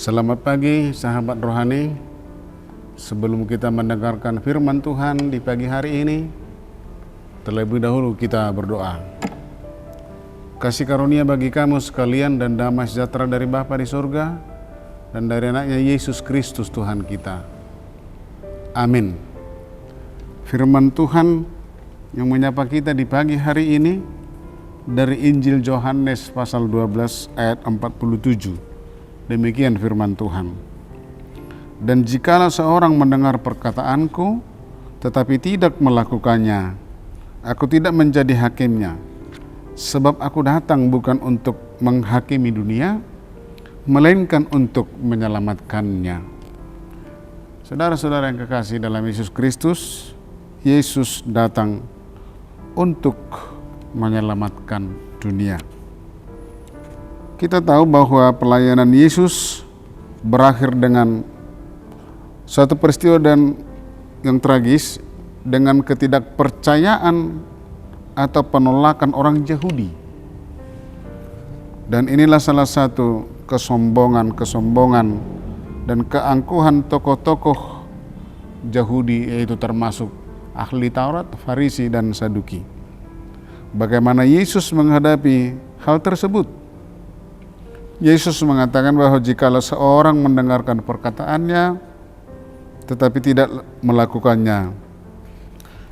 Selamat pagi sahabat rohani. Sebelum kita mendengarkan firman Tuhan di pagi hari ini, terlebih dahulu kita berdoa. Kasih karunia bagi kamu sekalian dan damai sejahtera dari Bapa di surga dan dari anaknya Yesus Kristus Tuhan kita. Amin. Firman Tuhan yang menyapa kita di pagi hari ini dari Injil Yohanes pasal 12 ayat 47. Demikian firman Tuhan. Dan jikalau seorang mendengar perkataanku tetapi tidak melakukannya, aku tidak menjadi hakimnya. Sebab aku datang bukan untuk menghakimi dunia, melainkan untuk menyelamatkannya. Saudara-saudara yang kekasih dalam Yesus Kristus, Yesus datang untuk menyelamatkan dunia. Kita tahu bahwa pelayanan Yesus berakhir dengan suatu peristiwa dan yang tragis dengan ketidakpercayaan atau penolakan orang Yahudi. Dan inilah salah satu kesombongan dan keangkuhan tokoh-tokoh Yahudi, yaitu termasuk ahli Taurat, Farisi dan Saduki. Bagaimana Yesus menghadapi hal tersebut? Yesus mengatakan bahwa jikalau seorang mendengarkan perkataannya tetapi tidak melakukannya,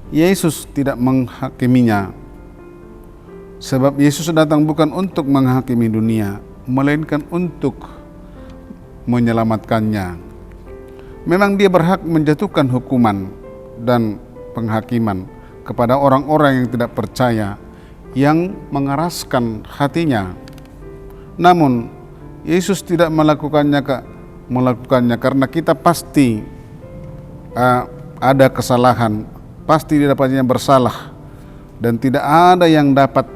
Yesus tidak menghakiminya. Sebab Yesus datang bukan untuk menghakimi dunia, melainkan untuk menyelamatkannya. Memang dia berhak menjatuhkan hukuman dan penghakiman kepada orang-orang yang tidak percaya, yang mengeraskan hatinya. Namun Yesus tidak melakukannya karena kita pasti ada kesalahan, pasti didapatnya bersalah, dan tidak ada yang dapat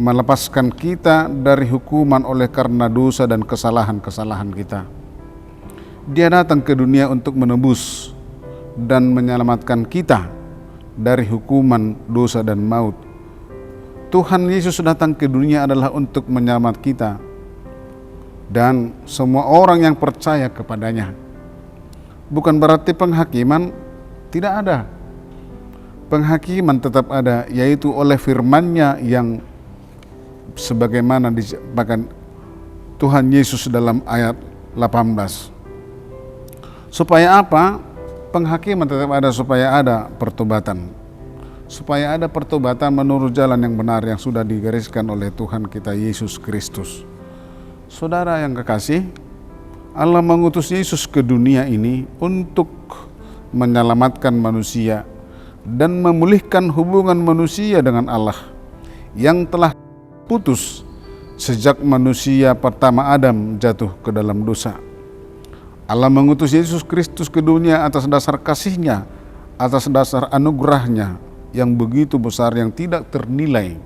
melepaskan kita dari hukuman oleh karena dosa dan kesalahan-kesalahan kita. Dia datang ke dunia untuk menebus dan menyelamatkan kita dari hukuman dosa dan maut. Tuhan Yesus datang ke dunia adalah untuk menyelamatkan kita dan semua orang yang percaya kepadanya. Bukan berarti penghakiman tidak ada. Penghakiman tetap ada, yaitu oleh firman-Nya yang sebagaimana disebutkan Tuhan Yesus dalam ayat 18. Supaya apa? Penghakiman tetap ada supaya ada pertobatan. Supaya ada pertobatan menurut jalan yang benar yang sudah digariskan oleh Tuhan kita Yesus Kristus. Saudara yang kekasih, Allah mengutus Yesus ke dunia ini untuk menyelamatkan manusia dan memulihkan hubungan manusia dengan Allah yang telah putus sejak manusia pertama Adam jatuh ke dalam dosa. Allah mengutus Yesus Kristus ke dunia atas dasar kasih-Nya, atas dasar anugerah-Nya yang begitu besar yang tidak ternilai.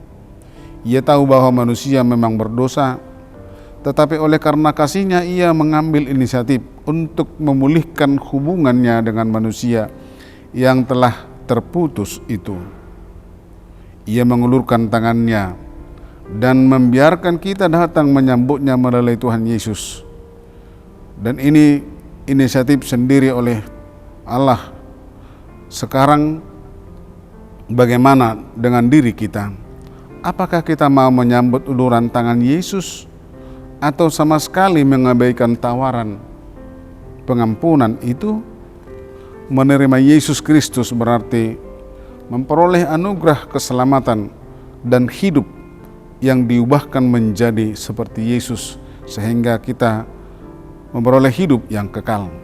Ia tahu bahwa manusia memang berdosa, tetapi oleh karena kasih-Nya Ia mengambil inisiatif untuk memulihkan hubungannya dengan manusia yang telah terputus itu. Ia mengulurkan tangan-Nya dan membiarkan kita datang menyambutnya melalui Tuhan Yesus. Dan ini inisiatif sendiri oleh Allah. Sekarang bagaimana dengan diri kita? Apakah kita mau menyambut uluran tangan Yesus atau sama sekali mengabaikan tawaran pengampunan itu? Menerima Yesus Kristus berarti memperoleh anugerah keselamatan dan hidup yang diubahkan menjadi seperti Yesus, sehingga kita memperoleh hidup yang kekal.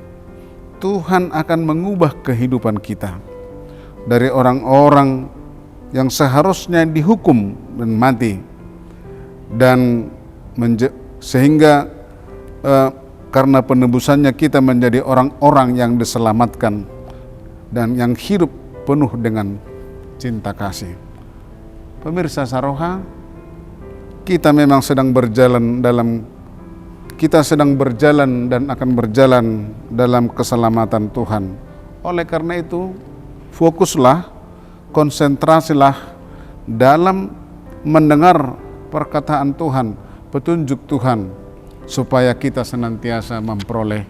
Tuhan akan mengubah kehidupan kita dari orang-orang yang seharusnya dihukum dan mati, dan sehingga karena penebusannya kita menjadi orang-orang yang diselamatkan dan yang hidup penuh dengan cinta kasih. Pemirsa Saroha, kita memang sedang berjalan dan akan berjalan dalam keselamatan Tuhan. Oleh karena itu, fokuslah, konsentrasilah dalam mendengar perkataan Tuhan, petunjuk Tuhan, supaya kita senantiasa memperoleh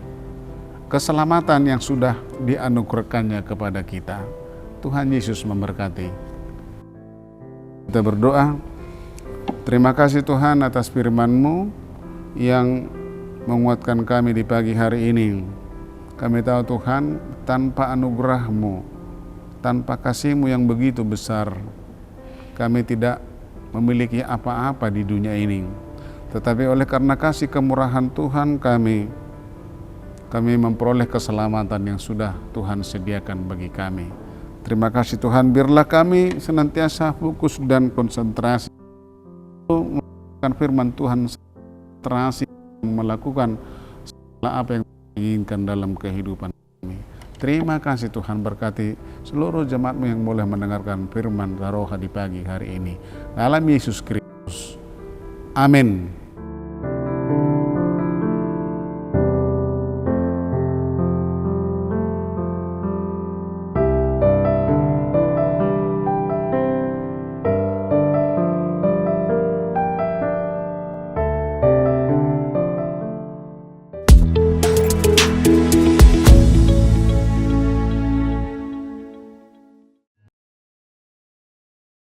keselamatan yang sudah dianugerahkannya kepada kita. Tuhan Yesus memberkati. Kita berdoa. Terima kasih Tuhan atas firman-Mu yang menguatkan kami di pagi hari ini. Kami tahu Tuhan, tanpa anugerah-Mu, tanpa kasih-Mu yang begitu besar, kami tidak memiliki apa-apa di dunia ini. Tetapi oleh karena kasih kemurahan Tuhan kami memperoleh keselamatan yang sudah Tuhan sediakan bagi kami. Terima kasih Tuhan, biarlah kami senantiasa fokus dan konsentrasi melakukan firman Tuhan, konsentrasi melakukan segala apa yang diinginkan dalam kehidupan kami. Terima kasih Tuhan, berkati seluruh jemaat-Mu yang boleh mendengarkan firman Taroha di pagi hari ini. Dalam Yesus Kristus. Amin.